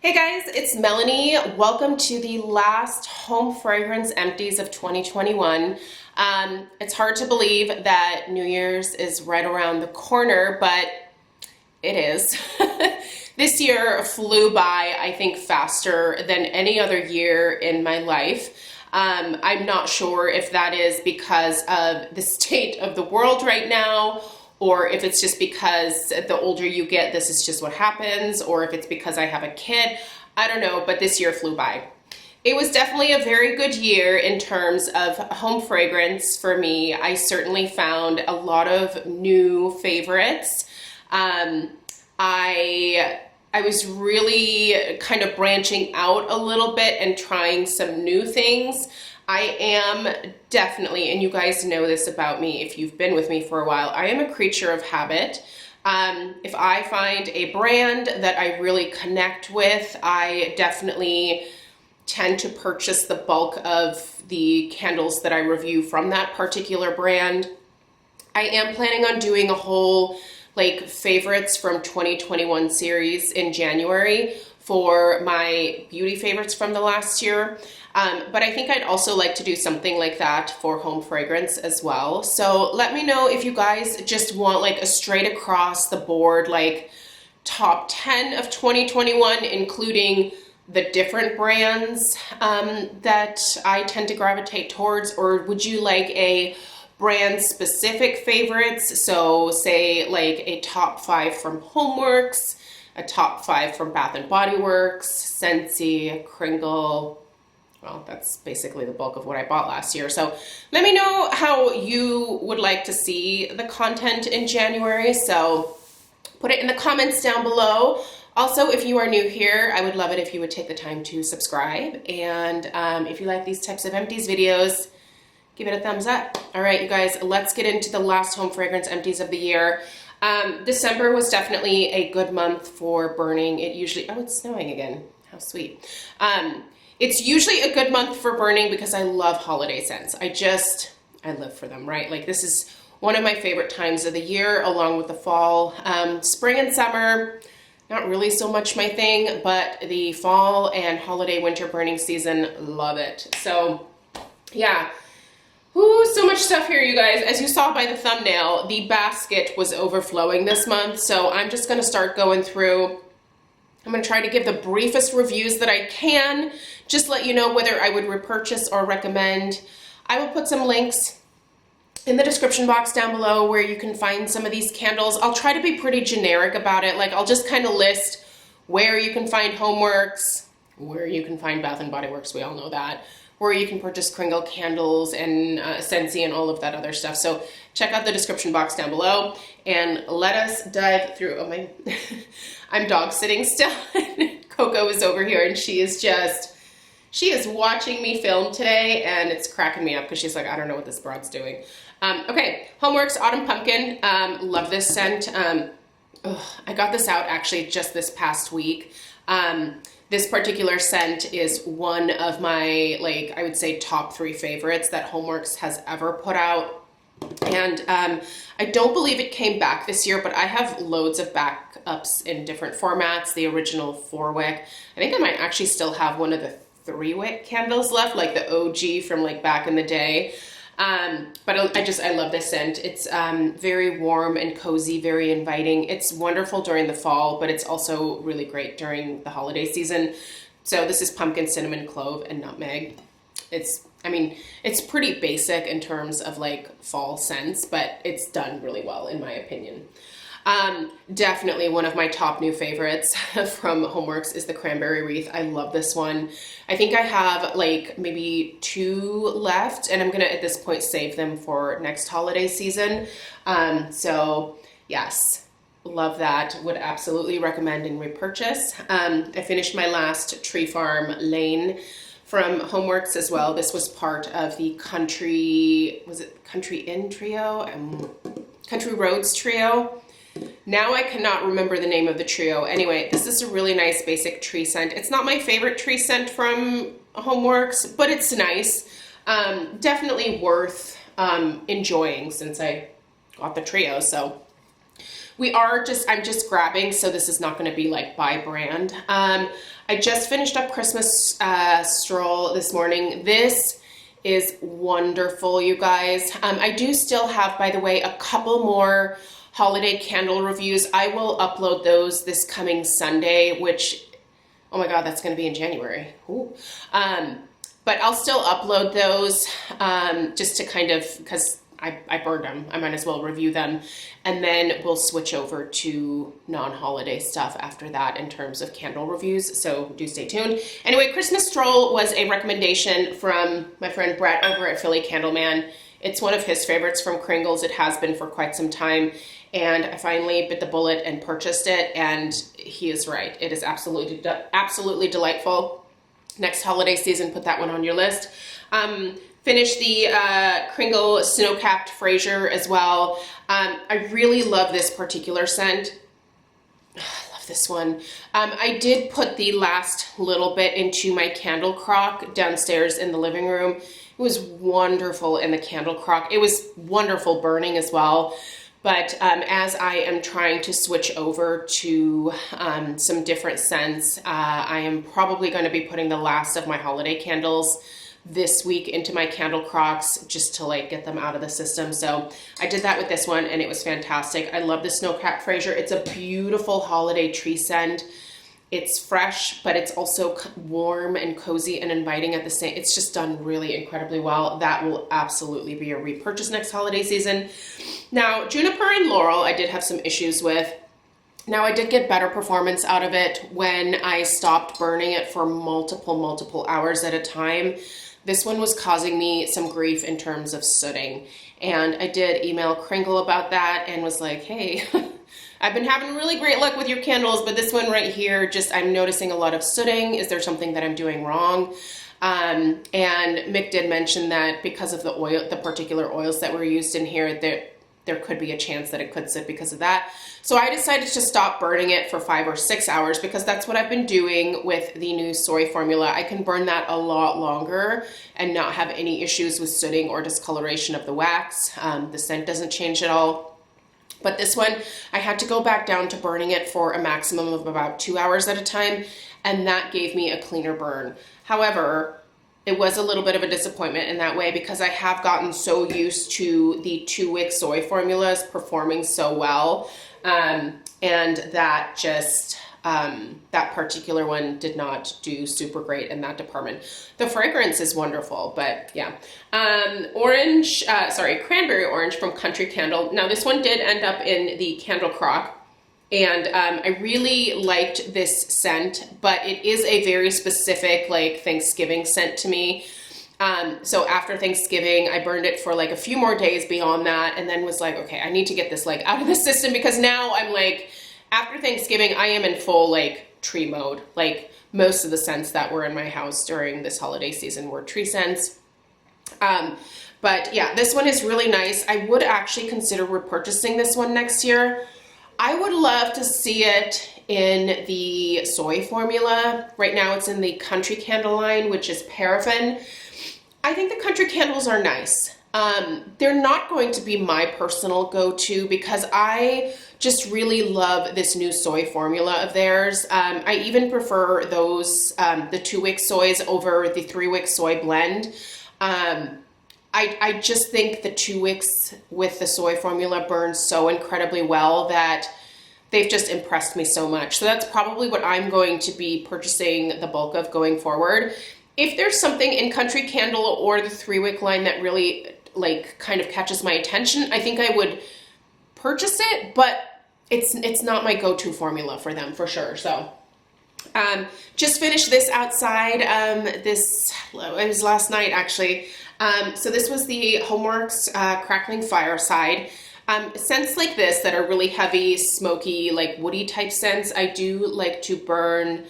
Hey guys, it's Melanie. Welcome to the last home fragrance empties of 2021. It's hard to believe that New Year's is right around the corner, but it is. This year flew by, I think, faster than any other year in my life. I'm not sure if that is because of the state of the world right now, or if it's just because the older you get, this is just what happens, or if it's because I have a kid. I don't know, but this year flew by. It was definitely a very good year in terms of home fragrance for me. I certainly found a lot of new favorites. I was really kind of branching out a little bit and trying some new things. I am definitely, and you guys know this about me if you've been with me for a while, I am a creature of habit. If I find a brand that I really connect with, I definitely tend to purchase the bulk of the candles that I review from that particular brand. I am planning on doing a whole favorites from 2021 series in January for my beauty favorites from the last year. But I think I'd also like to do something like that for home fragrance as well. So let me know if you guys just want a straight across the board, top 10 of 2021, including the different brands that I tend to gravitate towards, or would you like a brand specific favorites? So say a top 5 from Homeworx, a top 5 from B&BW Scentsy, Kringle. Well, that's basically the bulk of what I bought last year. So let me know how you would like to see the content in January. So put it in the comments down below. Also, if you are new here, I would love it if you would take the time to subscribe. And if you like these types of empties videos, give it a thumbs up. All right, you guys, let's get into the last home fragrance empties of the year. December was definitely a good month for burning. It usually, oh, it's snowing again. How sweet. It's usually a good month for burning because I love holiday scents. I live for them, right? This is one of my favorite times of the year, along with the fall. Spring and summer, not really so much my thing, but the fall and holiday winter burning season, love it. So yeah. Ooh, so much stuff here, you guys. As you saw by the thumbnail, the basket was overflowing this month, so I'm just going to start going through. I'm going to try to give the briefest reviews that I can, just let you know whether I would repurchase or recommend. I will put some links in the description box down below where you can find some of these candles. I'll try to be pretty generic about it. I'll just kind of list where you can find Homeworx, where you can find B&BW Works, we all know that, where you can purchase Kringle candles and Scentsy and all of that other stuff. So check out the description box down below and let us dive through. Oh my, I'm dog sitting still. Coco is over here and she is watching me film today and it's cracking me up because she's like, I don't know what this broad's doing. Okay, Homeworx Autumn Pumpkin. Love this scent. I got this out actually just this past week. This particular scent is one of my, I would say top 3 favorites that Homeworx has ever put out. And I don't believe it came back this year, but I have loads of backups in different formats. The original 4-wick. I think I might actually still have one of the 3-wick candles left, the OG from back in the day. But I love this scent. It's very warm and cozy, very inviting. It's wonderful during the fall, but it's also really great during the holiday season. So this is pumpkin, cinnamon, clove, and nutmeg. It's pretty basic in terms of fall scents, but it's done really well in my opinion. Definitely one of my top new favorites from Homeworx is the Cranberry Wreath. I love this one. I think I have maybe 2 left and I'm gonna at this point save them for next holiday season. So yes, love that. Would absolutely recommend and repurchase. I finished my last Tree Farm Lane from Homeworx as well. This was part of the Country Inn trio? Country Roads trio. Now I cannot remember the name of the trio. Anyway, this is a really nice basic tree scent. It's not my favorite tree scent from Homeworx, but it's nice. Definitely worth enjoying since I got the trio. So I'm just grabbing, so this is not going to be like by brand. I just finished up Christmas stroll this morning. This is wonderful, you guys. I do still have, by the way, a couple more holiday candle reviews. I will upload those this coming Sunday, which, oh my God, that's going to be in January. Ooh. But I'll still upload those just to kind of, because I burned them. I might as well review them. And then we'll switch over to non-holiday stuff after that in terms of candle reviews. So do stay tuned. Anyway, Christmas Stroll was a recommendation from my friend Brett over at Philly Candleman. It's one of his favorites from Kringles. It has been for quite some time. And I finally bit the bullet and purchased it. And he is right. It is absolutely delightful. Next holiday season, put that one on your list. Finished the Kringle Snow-Capped Fraser as well. I really love this particular scent. I love this one. I did put the last little bit into my candle crock downstairs in the living room. It was wonderful in the candle crock. It was wonderful burning as well. But as I am trying to switch over to some different scents, I am probably going to be putting the last of my holiday candles this week into my candle crocks just to like get them out of the system. So I did that with this one and it was fantastic. I love the Snow-Capped Fraser. It's a beautiful holiday tree scent. It's fresh, but it's also warm and cozy and inviting at the same. It's just done really incredibly well. That will absolutely be a repurchase next holiday season. Now, Juniper and Laurel, I did have some issues with. Now, I did get better performance out of it when I stopped burning it for multiple hours at a time. This one was causing me some grief in terms of sooting. And I did email Kringle about that and was like, hey, I've been having really great luck with your candles, but this one right here, just I'm noticing a lot of sooting. Is there something that I'm doing wrong? And Mick did mention that because of the particular oils that were used in here, there could be a chance that it could sit because of that. So I decided to stop burning it for 5 or 6 hours because that's what I've been doing with the new soy formula. I can burn that a lot longer and not have any issues with sooting or discoloration of the wax. The scent doesn't change at all. But this one, I had to go back down to burning it for a maximum of about 2 hours at a time, and that gave me a cleaner burn. However, it was a little bit of a disappointment in that way because I have gotten so used to the 2-wick soy formulas performing so well, and that just that particular one did not do super great in that department. The fragrance is wonderful, but yeah. Cranberry orange from Country Candle. Now this one did end up in the candle crock. And I really liked this scent, but it is a very specific like Thanksgiving scent to me. So after Thanksgiving, I burned it for like a few more days beyond that and then was like, okay, I need to get this like out of the system because now I'm like, after Thanksgiving, I am in full like tree mode. Like most of the scents that were in my house during this holiday season were tree scents. But yeah, this one is really nice. I would actually consider repurchasing this one next year. I would love to see it in the soy formula. Right now it's in the Country Candle line, which is paraffin. I think the Country Candles are nice. They're not going to be my personal go-to because I just really love this new soy formula of theirs. I even prefer those, the 2-wick soys over the 3-wick soy blend. I just think the 2 wicks with the soy formula burn so incredibly well that they've just impressed me so much. So that's probably what I'm going to be purchasing the bulk of going forward. If there's something in Country Candle or the 3-wick line that really like kind of catches my attention, I think I would purchase it, but it's not my go-to formula for them for sure. So just finished this outside. It was last night actually. So this was the Homeworx Crackling Fireside. Scents like this that are really heavy, smoky, like woody type scents, I do like to burn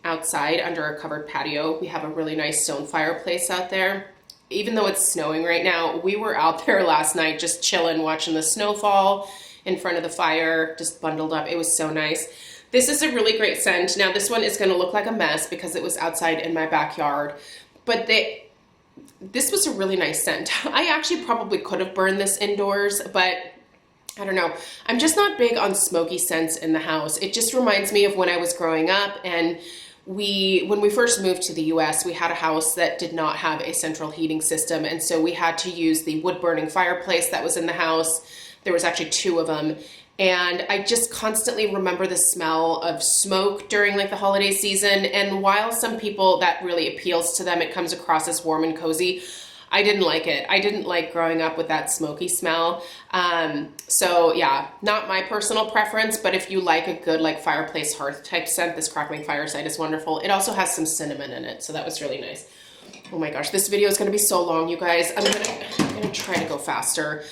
outside under a covered patio. We have a really nice stone fireplace out there. Even though it's snowing right now, we were out there last night just chilling, watching the snow fall in front of the fire, just bundled up. It was so nice. This is a really great scent. Now this one is going to look like a mess because it was outside in my backyard, but this was a really nice scent. I actually probably could have burned this indoors, but I don't know. I'm just not big on smoky scents in the house. It just reminds me of when I was growing up, and when we first moved to the US, we had a house that did not have a central heating system, and so we had to use the wood burning fireplace that was in the house. There was actually two of them, and I just constantly remember the smell of smoke during like the holiday season. And while some people that really appeals to them, it comes across as warm and cozy, I didn't like it. I didn't like growing up with that smoky smell. So yeah, not my personal preference, but if you like a good like fireplace hearth type scent, this Crackling Fireside is wonderful. It also has some cinnamon in it, so that was really nice. Oh my gosh, this video is gonna be so long, you guys. I'm gonna try to go faster.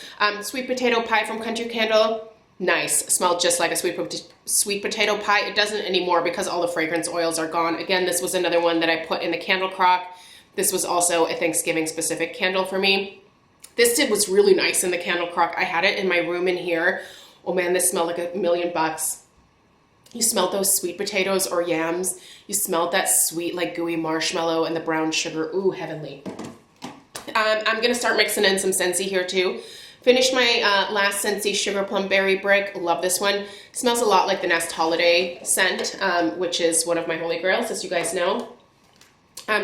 Sweet potato pie from Country Candle. Nice, smelled just like a sweet potato pie. It doesn't anymore because all the fragrance oils are gone. Again, this was another one that I put in the candle crock. This was also a Thanksgiving specific candle for me. This was really nice in the candle crock. I had it in my room in here. Oh man, this smelled like $1,000,000. You smelled those sweet potatoes or yams. You smelled that sweet like gooey marshmallow and the brown sugar. Ooh, heavenly. I'm gonna start mixing in some Scentsy here too. Finished my last Scentsy Sugar Plum Berry Brick. Love this one. Smells a lot like the Nest Holiday scent, which is one of my holy grails, as you guys know.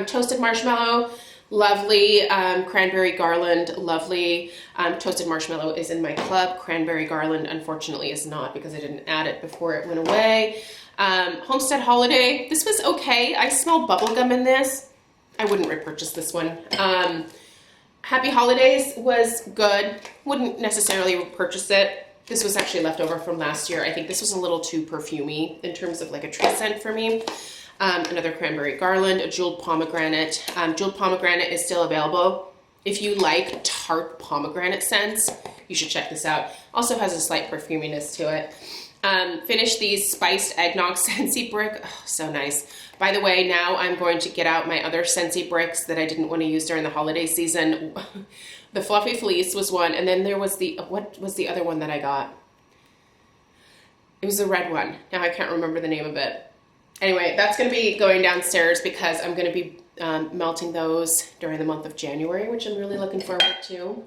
Toasted marshmallow, lovely. Cranberry garland, lovely. Toasted marshmallow is in my club. Cranberry garland, unfortunately, is not because I didn't add it before it went away. Homestead Holiday, this was okay. I smell bubblegum in this. I wouldn't repurchase this one. Happy Holidays was good. Wouldn't necessarily repurchase it. This was actually leftover from last year. I think this was a little too perfumey in terms of like a tree scent for me. Another cranberry garland, a jeweled pomegranate. Jeweled pomegranate is still available. If you like tart pomegranate scents, you should check this out. Also has a slight perfuminess to it. Finished these spiced eggnog Scentsy brick. Oh, so nice. By the way, now I'm going to get out my other Scentsy bricks that I didn't want to use during the holiday season. The Fluffy Fleece was one, and then there was what was the other one that I got? It was the red one. Now I can't remember the name of it. Anyway, that's going to be going downstairs because I'm going to be melting those during the month of January, which I'm really looking forward to.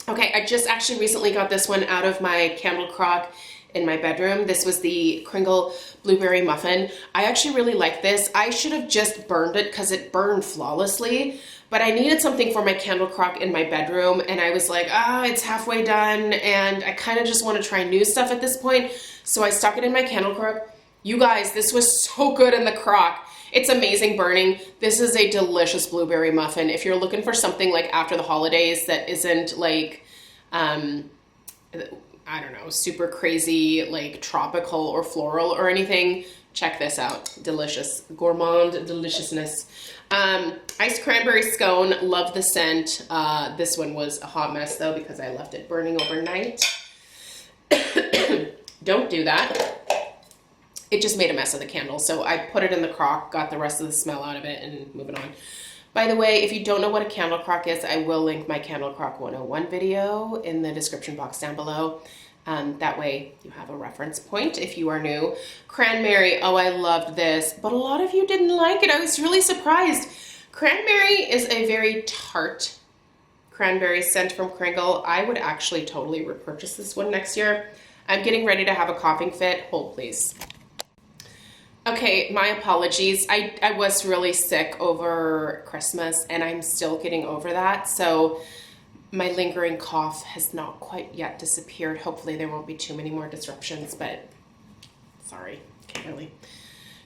Okay, I just actually recently got this one out of my candle crock in my bedroom. This was the Kringle Blueberry Muffin. I actually really like this. I should have just burned it because it burned flawlessly, but I needed something for my candle crock in my bedroom, and I was like, it's halfway done, and I kind of just want to try new stuff at this point, so I stuck it in my candle crock. You guys, this was so good in the crock. It's amazing burning. This is a delicious blueberry muffin. If you're looking for something like after the holidays that isn't like, I don't know, super crazy, like tropical or floral or anything, check this out. Delicious. Gourmand deliciousness. Iced cranberry scone. Love the scent. This one was a hot mess though because I left it burning overnight. Don't do that. It just made a mess of the candle. So I put it in the crock, got the rest of the smell out of it, and moving on. By the way, if you don't know what a candle crock is, I will link my Candle Crock 101 video in the description box down below. That way you have a reference point if you are new. Cranberry, oh, I loved this, but a lot of you didn't like it. I was really surprised. Cranberry is a very tart cranberry scent from Kringle. I would actually totally repurchase this one next year. I'm getting ready to have a coughing fit. Hold, please. Okay, my apologies. I was really sick over Christmas and I'm still getting over that. So my lingering cough has not quite yet disappeared. Hopefully there won't be too many more disruptions, but sorry, can't really.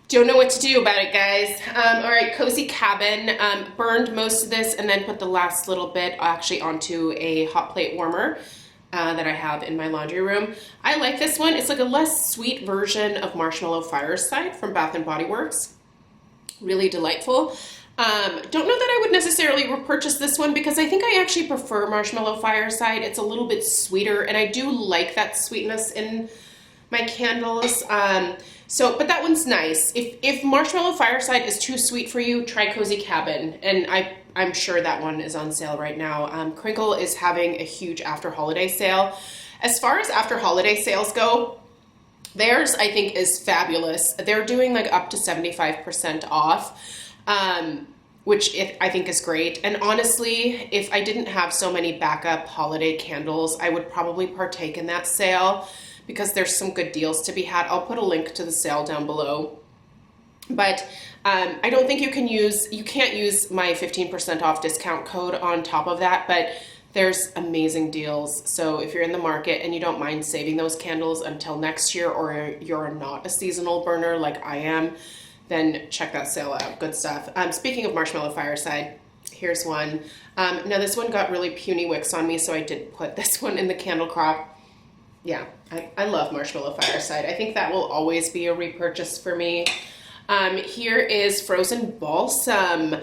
Don't know what to do about it, guys. All right, Cozy Cabin. Burned most of this and then put the last little bit actually onto a hot plate warmer that I have in my laundry room. I like this one. It's like a less sweet version of Marshmallow Fireside from Bath & Body Works. Really delightful. Don't know that I would necessarily repurchase this one because I think I actually prefer Marshmallow Fireside. It's a little bit sweeter and I do like that sweetness in my candles. But that one's nice. If Marshmallow Fireside is too sweet for you, try Cozy Cabin. And I'm sure that one is on sale right now. Kringle is having a huge after holiday sale. As far as after holiday sales go, theirs I think is fabulous. They're doing like up to 75% off. which I think is great. And honestly, if I didn't have so many backup holiday candles, I would probably partake in that sale because there's some good deals to be had. I'll put a link to the sale down below. But I don't think you can't use my 15% off discount code on top of that, but there's amazing deals. So if you're in the market and you don't mind saving those candles until next year, or you're not a seasonal burner like I am, then check that sale out. Good stuff. Speaking of Marshmallow Fireside, here's one. Now this one got really puny wicks on me, so I did put this one in the candle crop. Yeah, I love Marshmallow Fireside. I think that will always be a repurchase for me. Here is Frozen Balsam.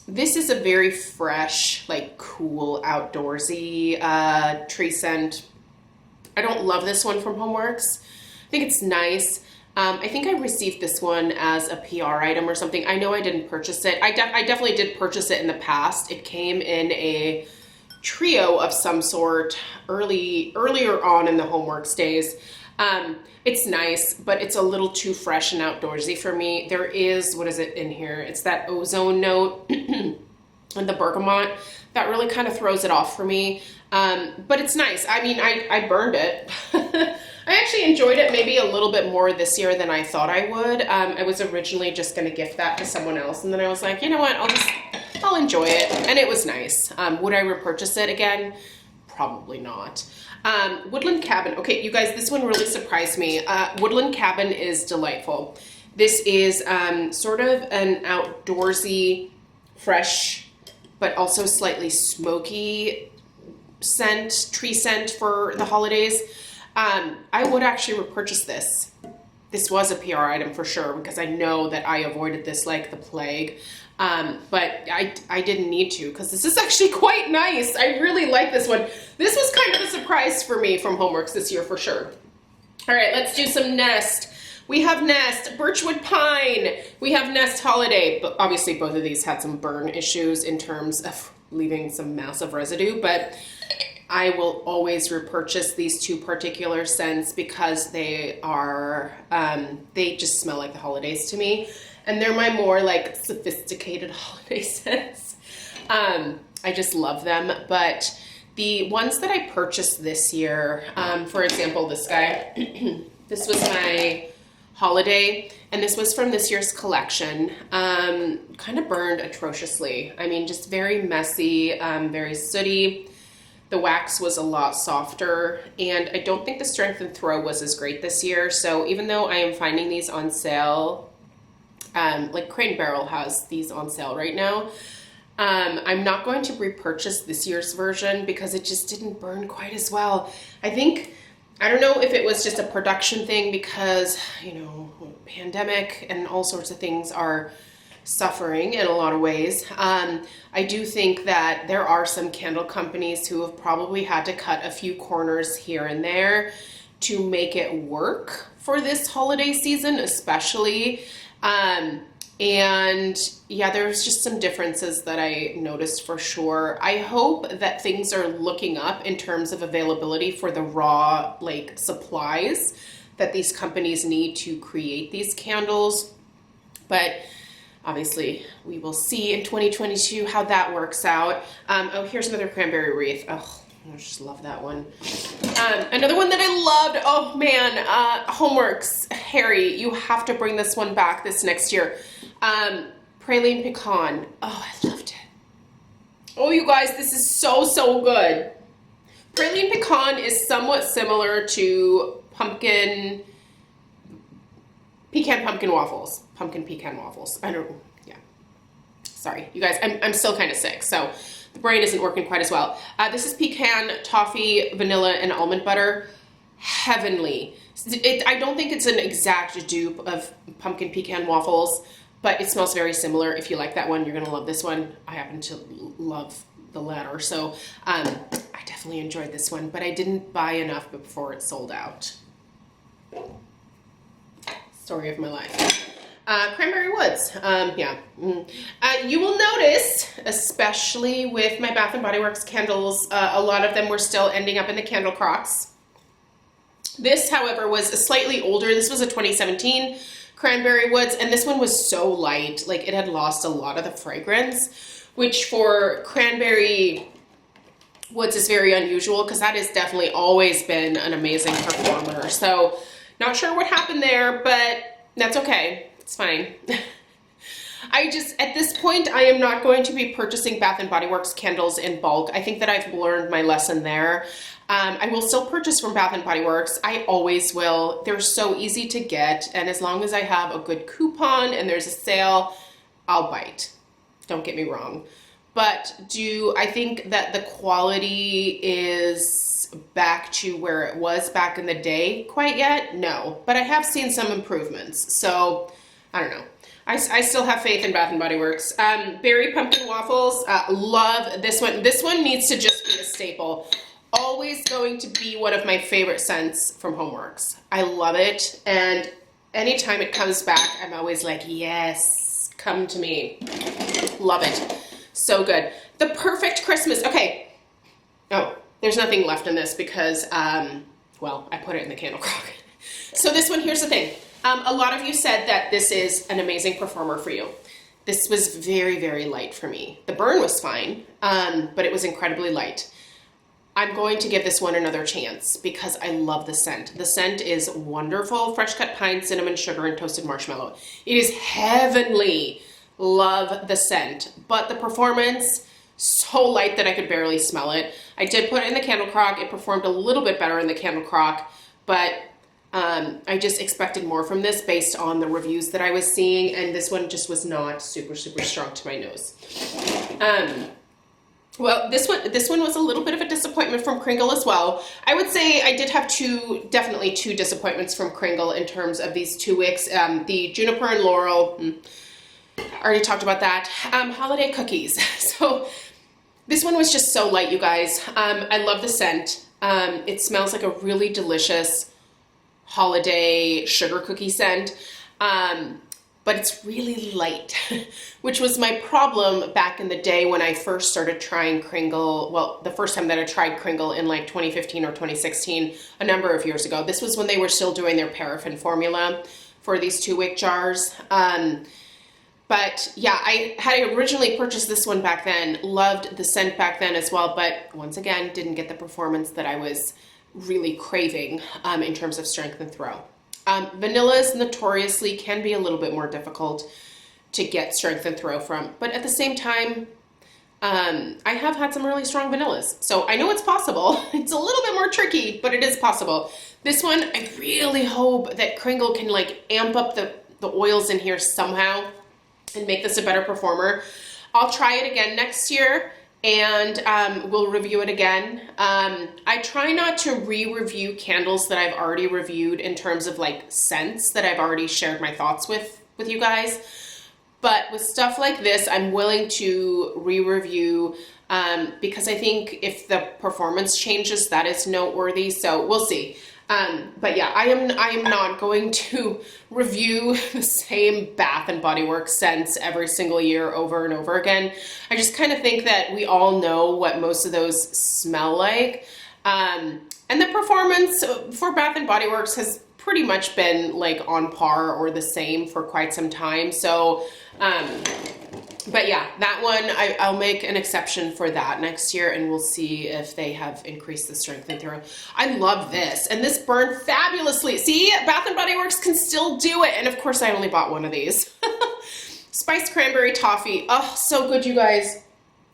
This is a very fresh, like cool, outdoorsy tree scent. I don't love this one from Homeworx. I think it's nice. I think I received this one as a PR item or something. I know I didn't purchase it. I definitely did purchase it in the past. It came in a trio of some sort earlier on in the Homeworx days. It's nice, but it's a little too fresh and outdoorsy for me. There is, what is it in here? It's that ozone note and the bergamot that really kind of throws it off for me. But it's nice. I mean, I burned it. I actually enjoyed it maybe a little bit more this year than I thought I would. I was originally just going to gift that to someone else, and then I was like, you know what, I'll enjoy it. And it was nice. Would I repurchase it again? Probably not. Woodland Cabin. Okay, you guys, this one really surprised me. Woodland Cabin is delightful. This is sort of an outdoorsy, fresh, but also slightly smoky scent, tree scent for the holidays. I would actually repurchase this. This was a PR item for sure, because I know that I avoided this like the plague. But I didn't need to, because this is actually quite nice. I really like this one. This was kind of a surprise for me from Homeworx this year for sure. All right, let's do some Nest. We have Nest Birchwood Pine. We have Nest Holiday. But obviously both of these had some burn issues in terms of leaving some massive residue, but I will always repurchase these two particular scents because they are, they just smell like the holidays to me. And they're my more like sophisticated holiday scents. I just love them. But the ones that I purchased this year, for example, this guy, this was my holiday, and this was from this year's collection. Kind of burned atrociously. I mean, just very messy, very sooty. The wax was a lot softer, and I don't think the strength and throw was as great this year. So even though I am finding these on sale, like Crane Barrel has these on sale right now, I'm not going to repurchase this year's version because it just didn't burn quite as well. I don't know if it was just a production thing because, you know, pandemic and all sorts of things are suffering in a lot of ways. I do think that there are some candle companies who have probably had to cut a few corners here and there to make it work for this holiday season, especially. And yeah, there's just some differences that I noticed for sure. I hope that things are looking up in terms of availability for the raw like supplies that these companies need to create these candles. But obviously we will see in 2022 how that works out. Oh, here's another cranberry wreath. Oh, I just love that one. Another one that I loved, oh man, Homeworx, Harry, you have to bring this one back this next year. Praline Pecan. Oh, I loved it. Oh, you guys, this is so, so good. Praline Pecan is somewhat similar to pecan pumpkin waffles. Pumpkin pecan waffles. Yeah. Sorry, you guys, I'm still kind of sick, so the brain isn't working quite as well. This is pecan, toffee, vanilla, and almond butter. Heavenly. I don't think it's an exact dupe of pumpkin pecan waffles, but it smells very similar. If you like that one, you're gonna love this one. I happen to love the latter, so I definitely enjoyed this one, but I didn't buy enough before it sold out. Story of my life. Cranberry Woods, yeah. You will notice, especially with my Bath & Body Works candles, a lot of them were still ending up in the candle crocks. This, however, was a slightly older. This was a 2017 Cranberry Woods, and this one was so light. Like, it had lost a lot of the fragrance, which for Cranberry Woods is very unusual because that has definitely always been an amazing performer. So, not sure what happened there, but that's okay. It's fine. At this point, I am not going to be purchasing Bath & Body Works candles in bulk. I think that I've learned my lesson there. I will still purchase from Bath & Body Works. I always will. They're so easy to get, and as long as I have a good coupon and there's a sale, I'll bite. Don't get me wrong. But do I think that the quality is back to where it was back in the day quite yet? No. But I have seen some improvements. So, I don't know. I still have faith in Bath & Body Works. Berry Pumpkin Waffles, love this one. This one needs to just be a staple. Always going to be one of my favorite scents from Homeworx. I love it, and anytime it comes back, I'm always like, yes, come to me. Love it. So good. The Perfect Christmas. Okay. Oh, there's nothing left in this because, well, I put it in the candle crock. So this one, here's the thing. A lot of you said that this is an amazing performer for you. This was very, very light for me. The burn was fine, but it was incredibly light. I'm going to give this one another chance because I love the scent. The scent is wonderful. Fresh cut pine, cinnamon, sugar, and toasted marshmallow. It is heavenly. Love the scent. But the performance, so light that I could barely smell it. I did put it in the candle crock. It performed a little bit better in the candle crock, but I just expected more from this based on the reviews that I was seeing, and this one just was not super, super strong to my nose. Well, this one was a little bit of a disappointment from Kringle as well. I would say I did have definitely two disappointments from Kringle in terms of these 2 wicks. The Juniper and Laurel, I already talked about that. Holiday Cookies. So this one was just so light, you guys. I love the scent. It smells like a really delicious holiday sugar cookie scent. But it's really light, which was my problem back in the day when I first started trying Kringle. Well, the first time that I tried Kringle in like 2015 or 2016, a number of years ago. This was when they were still doing their paraffin formula for these 2-wick jars. But yeah, I had originally purchased this one back then, loved the scent back then as well, but once again, didn't get the performance that I was really craving in terms of strength and throw. Vanillas notoriously can be a little bit more difficult to get strength and throw from, but at the same time, I have had some really strong vanillas, so I know it's possible. It's a little bit more tricky, but it is possible. This one, I really hope that Kringle can like amp up the oils in here somehow and make this a better performer. I'll try it again next year, and we'll review it again. I try not to re-review candles that I've already reviewed in terms of like scents that I've already shared my thoughts with you guys. But with stuff like this, I'm willing to re-review because I think if the performance changes, that is noteworthy. So we'll see. But yeah, I am not going to review the same Bath & Body Works scents every single year over and over again. I just kind of think that we all know what most of those smell like. And the performance for Bath & Body Works has pretty much been like on par or the same for quite some time. So, but yeah, that one, I'll make an exception for that next year, and we'll see if they have increased the strength and throw. I love this, and this burned fabulously. See, Bath & Body Works can still do it, and of course I only bought one of these. Spiced Cranberry Toffee. Oh, so good, you guys.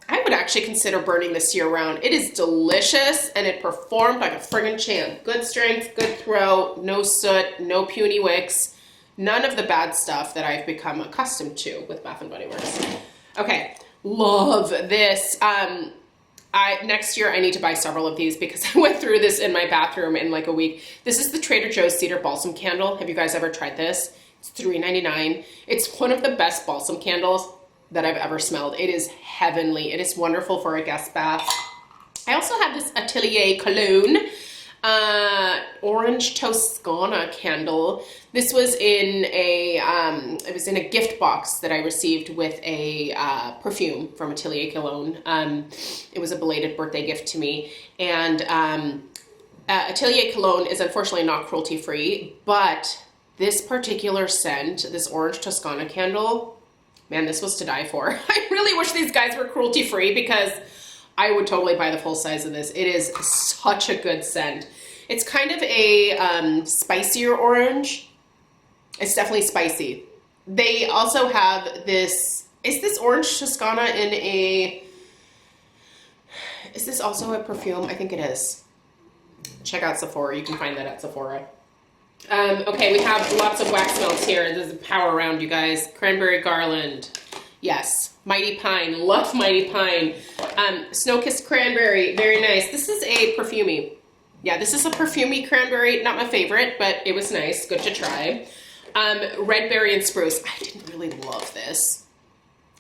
I would actually consider burning this year round. It is delicious, and it performed like a friggin' champ. Good strength, good throw, no soot, no puny wicks. None of the bad stuff that I've become accustomed to with Bath & Body Works. Okay, love this. Next year I need to buy several of these because I went through this in my bathroom in like a week. This is the Trader Joe's Cedar Balsam Candle. Have you guys ever tried this? It's $3.99. It's one of the best balsam candles that I've ever smelled. It is heavenly. It is wonderful for a guest bath. I also have this Atelier Cologne. Orange Toscana candle. This was in it was in a gift box that I received with a perfume from Atelier Cologne. It was a belated birthday gift to me, and Atelier Cologne is unfortunately not cruelty-free, but this particular scent, this Orange Toscana candle, man, this was to die for. I really wish these guys were cruelty-free because I would totally buy the full size of this. It is such a good scent. It's kind of a spicier orange. It's definitely spicy. They also have this, is this Orange Toscana in a, is this also a perfume? I think it is. Check out Sephora. You can find that at Sephora. Okay, we have lots of wax melts here. This is a power round, you guys. Cranberry Garland. Yes. Mighty Pine. Love Mighty Pine. Snow-Kissed Cranberry. Very nice. This is a perfumey. Yeah, this is a perfumey cranberry. Not my favorite, but it was nice. Good to try. Red Berry and Spruce. I didn't really love this.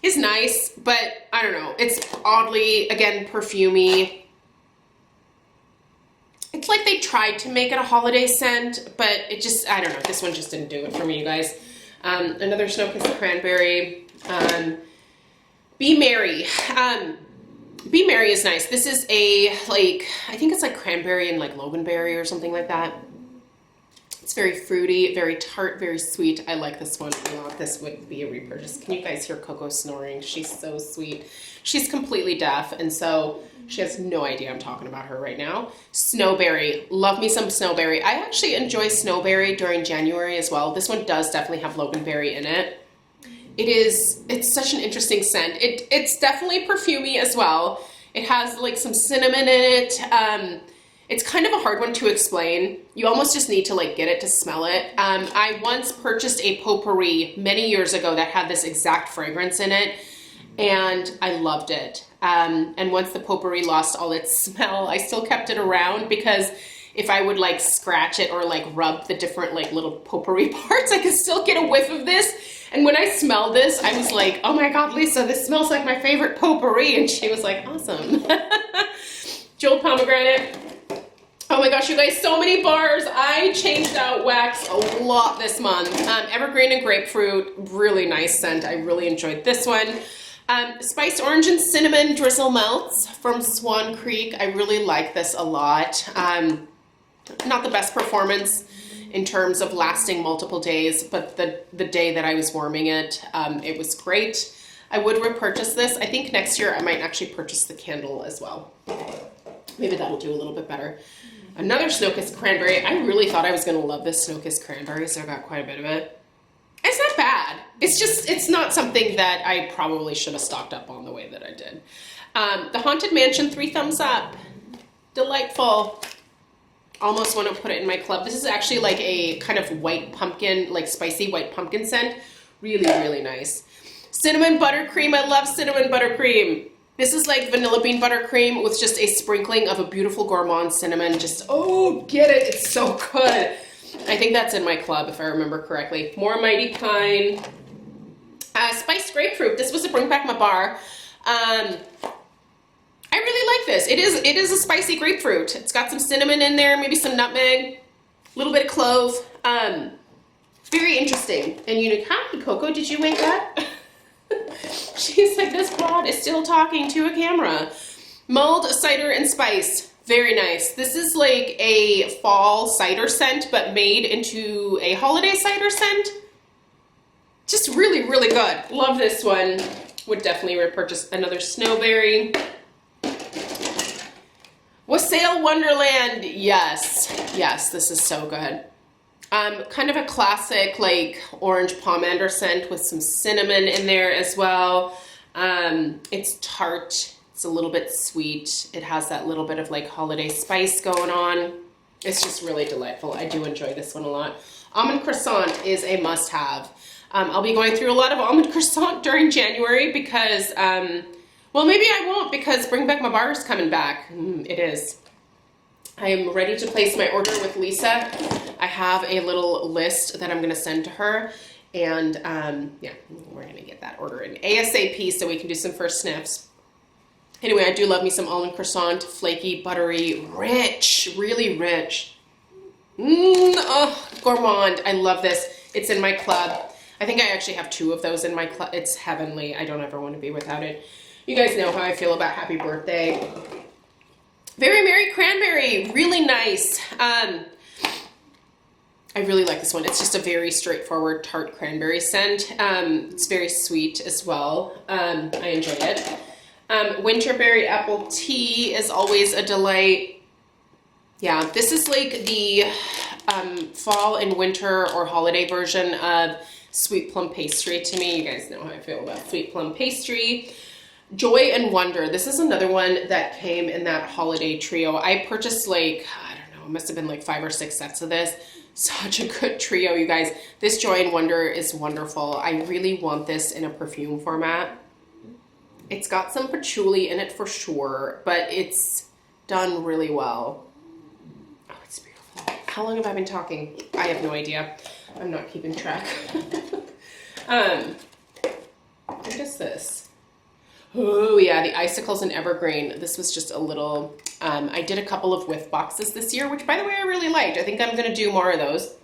It's nice, but I don't know. It's oddly, again, perfumey. It's like they tried to make it a holiday scent, but it just, I don't know. This one just didn't do it for me, you guys. Another Snow-Kissed Cranberry. Be Merry. Be Merry is nice. This is a, like, I think it's like cranberry and like loganberry or something like that. It's very fruity, very tart, very sweet. I like this one a lot. This would be a repurchase. Can you guys hear Coco snoring? She's so sweet. She's completely deaf, and so she has no idea I'm talking about her right now. Snowberry. Love me some Snowberry. I actually enjoy Snowberry during January as well. This one does definitely have loganberry in it. It's such an interesting scent. It's definitely perfumey as well. It has like some cinnamon in it. It's kind of a hard one to explain. You almost just need to like get it to smell it. I once purchased a potpourri many years ago that had this exact fragrance in it, and I loved it. And once the potpourri lost all its smell, I still kept it around because if I would like scratch it or like rub the different like little potpourri parts, I could still get a whiff of this. And when I smelled this, I was like, oh my God, Lisa, this smells like my favorite potpourri. And she was like, awesome. Jeweled Pomegranate. Oh my gosh, you guys, so many bars. I changed out wax a lot this month. Evergreen and Grapefruit, really nice scent. I really enjoyed this one. Spiced Orange and Cinnamon Drizzle Melts from Swan Creek. I really like this a lot. Not the best performance in terms of lasting multiple days, but the day that I was warming it, it was great. I would repurchase this. I think next year I might actually purchase the candle as well. Maybe that'll do a little bit better. Another Snow-Kissed Cranberry. I really thought I was going to love this Snow-Kissed Cranberry, so I got quite a bit of it. It's not bad. It's just, it's not something that I probably should have stocked up on the way that I did. The Haunted Mansion 3 thumbs up. Delightful. Almost want to put it in my club. This is actually like a kind of white pumpkin, like spicy white pumpkin scent. Really, really nice. Cinnamon Buttercream. I love Cinnamon Buttercream. This is like vanilla bean buttercream with just a sprinkling of a beautiful gourmand cinnamon. Just, oh, get it. It's so good. I think that's in my club if I remember correctly. More Mighty Pine. Spiced Grapefruit. This was a Bring Back My Bar. I really like this. It is a spicy grapefruit. It's got some cinnamon in there, maybe some nutmeg, a little bit of clove. Very interesting and unique. Hi, Coco. Did you wake up? She's like, this pod is still talking to a camera. Mulled Cider and Spice. Very nice. This is like a fall cider scent, but made into a holiday cider scent. Just really, really good. Love this one. Would definitely repurchase another Snowberry. Wassail Wonderland. Yes. Yes, this is so good. Kind of a classic like orange pomander scent with some cinnamon in there as well. It's tart. It's a little bit sweet. It has that little bit of like holiday spice going on. It's just really delightful. I do enjoy this one a lot. Almond Croissant is a must-have. I'll be going through a lot of Almond Croissant during January because, well, maybe I won't because Bring Back My Bar is coming back. It is. I am ready to place my order with Lisa. I have a little list that I'm going to send to her. And yeah, we're going to get that order in ASAP so we can do some first sniffs. Anyway, I do love me some Almond Croissant. Flaky, buttery, rich, really rich. Oh, gourmand. I love this. It's in my club. I think I actually have 2 of those in my club. It's heavenly. I don't ever want to be without it. You guys know how I feel about Happy Birthday. Very Merry Cranberry, really nice. I really like this one. It's just a very straightforward tart cranberry scent. It's very sweet as well. I enjoy it. Winterberry apple tea is always a delight. Yeah, this is like the fall and winter or holiday version of sweet plum pastry to me. You guys know how I feel about sweet plum pastry. Joy and Wonder. This is another one that came in that holiday trio. I purchased like, I don't know, it must have been like 5 or 6 sets of this. Such a good trio, you guys. This Joy and Wonder is wonderful. I really want this in a perfume format. It's got some patchouli in it for sure, but it's done really well. Oh, it's beautiful. How long have I been talking? I have no idea. I'm not keeping track. What is this? Oh yeah, the Icicles and Evergreen. This was just a little, I did a couple of whiff boxes this year, which by the way, I really liked. I think I'm gonna do more of those.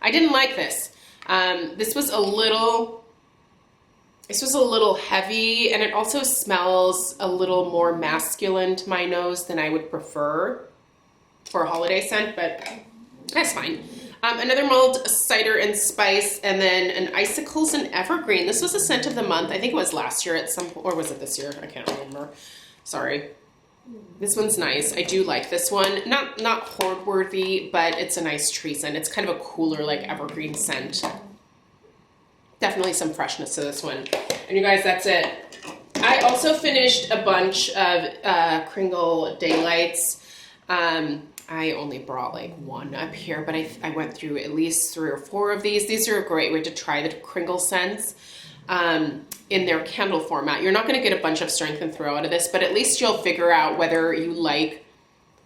I didn't like this. This was a little heavy, and it also smells a little more masculine to my nose than I would prefer for a holiday scent, but that's fine. Another mulled cider and spice, and then an Icicles and Evergreen. This was a scent of the month. I think it was last year at some point, or was it this year? I can't remember. Sorry. This one's nice. I do like this one. Not hoard worthy, but it's a nice tree scent. It's kind of a cooler, like evergreen scent. Definitely some freshness to this one. And you guys, that's it. I also finished a bunch of Kringle Daylights. I only brought like one up here, but I went through at least 3 or 4 of these. These are a great way to try the Kringle scents in their candle format. You're not going to get a bunch of strength and throw out of this, but at least you'll figure out whether you like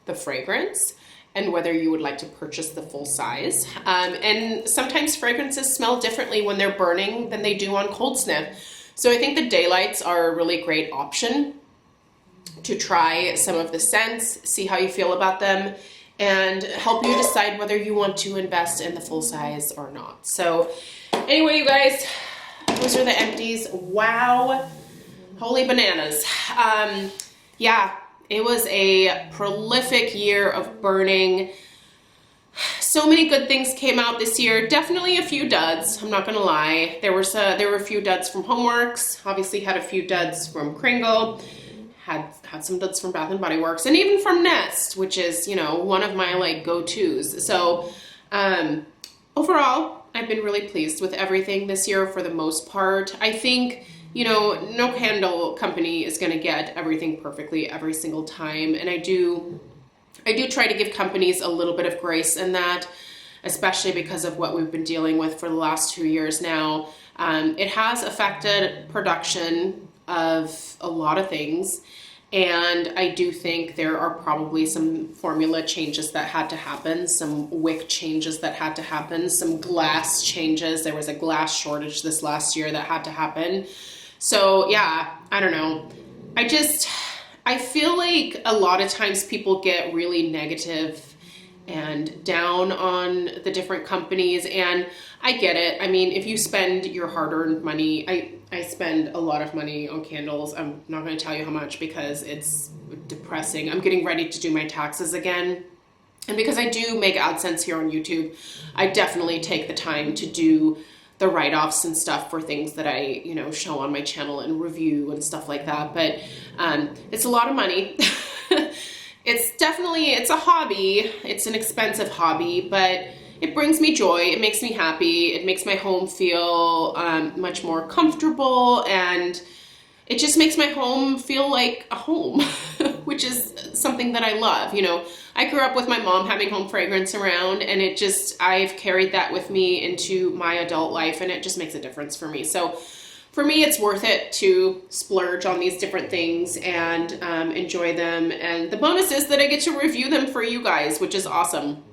the fragrance and whether you would like to purchase the full size. And sometimes fragrances smell differently when they're burning than they do on cold sniff. So I think the Daylights are a really great option to try some of the scents, see how you feel about them, and help you decide whether you want to invest in the full size or not. So anyway, you guys, those are the empties. Wow. Holy bananas. Yeah, it was a prolific year of burning. So many good things came out this year. Definitely a few duds, I'm not gonna lie. There were a few duds from Homeworx, obviously had a few duds from Kringle, had some duds from Bath & Body Works, and even from Nest, which is, you know, one of my like go-tos. So overall, I've been really pleased with everything this year for the most part. I think, you know, no candle company is gonna get everything perfectly every single time, and I do try to give companies a little bit of grace in that, especially because of what we've been dealing with for the last 2 years now. It has affected production of a lot of things, and I do think there are probably some formula changes that had to happen, some wick changes that had to happen, some glass changes. There was a glass shortage this last year that had to happen. So yeah, I don't know. I feel like a lot of times people get really negative and down on the different companies, and I get it. I mean, if you spend your hard-earned money, I spend a lot of money on candles. I'm not going to tell you how much because it's depressing. I'm getting ready to do my taxes again. And because I do make AdSense here on YouTube, I definitely take the time to do the write-offs and stuff for things that I, you know, show on my channel and review and stuff like that. But it's a lot of money. It's a hobby. It's an expensive hobby, but it brings me joy. It makes me happy. It makes my home feel much more comfortable, and it just makes my home feel like a home, which is something that I love. You know, I grew up with my mom having home fragrance around, and I've carried that with me into my adult life, and it just makes a difference for me. So for me, it's worth it to splurge on these different things and enjoy them. And the bonus is that I get to review them for you guys, which is awesome.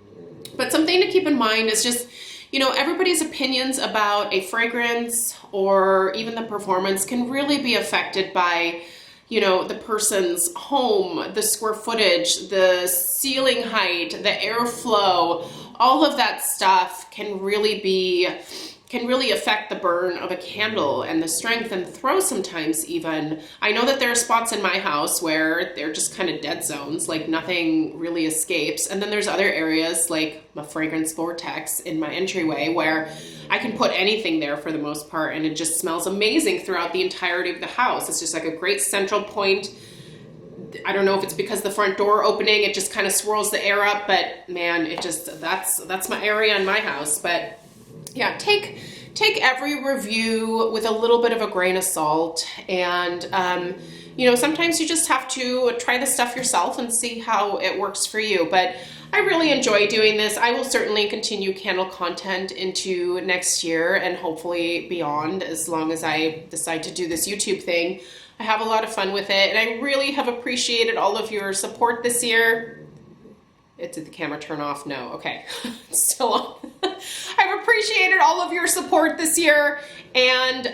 But something to keep in mind is just, you know, everybody's opinions about a fragrance or even the performance can really be affected by, you know, the person's home, the square footage, the ceiling height, the airflow. All of that stuff can really be can really affect the burn of a candle and the strength and the throw sometimes even. I know that there are spots in my house where they're just kind of dead zones, like nothing really escapes. And then there's other areas like my fragrance vortex in my entryway where I can put anything there for the most part and it just smells amazing throughout the entirety of the house. It's just like a great central point. I don't know if it's because the front door opening, it just kind of swirls the air up, but man, it just, that's my area in my house. But yeah, take every review with a little bit of a grain of salt, and you know, sometimes you just have to try the stuff yourself and see how it works for you. But I really enjoy doing this. I will certainly continue candle content into next year and hopefully beyond, as long as I decide to do this YouTube thing. I have a lot of fun with it, and I really have appreciated all of your support this year. Did the camera turn off? No. Okay. It's still on. I've appreciated all of your support this year, and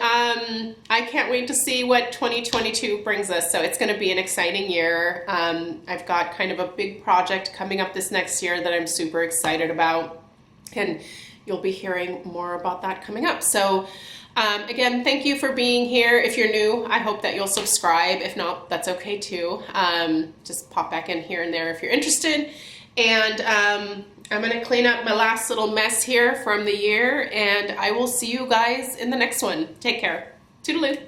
I can't wait to see what 2022 brings us. So it's going to be an exciting year. I've got kind of a big project coming up this next year that I'm super excited about, and you'll be hearing more about that coming up. So again, thank you for being here. If you're new, I hope that you'll subscribe. If not, that's okay too. Just pop back in here and there if you're interested. And I'm going to clean up my last little mess here from the year, and I will see you guys in the next one. Take care. Toodaloo.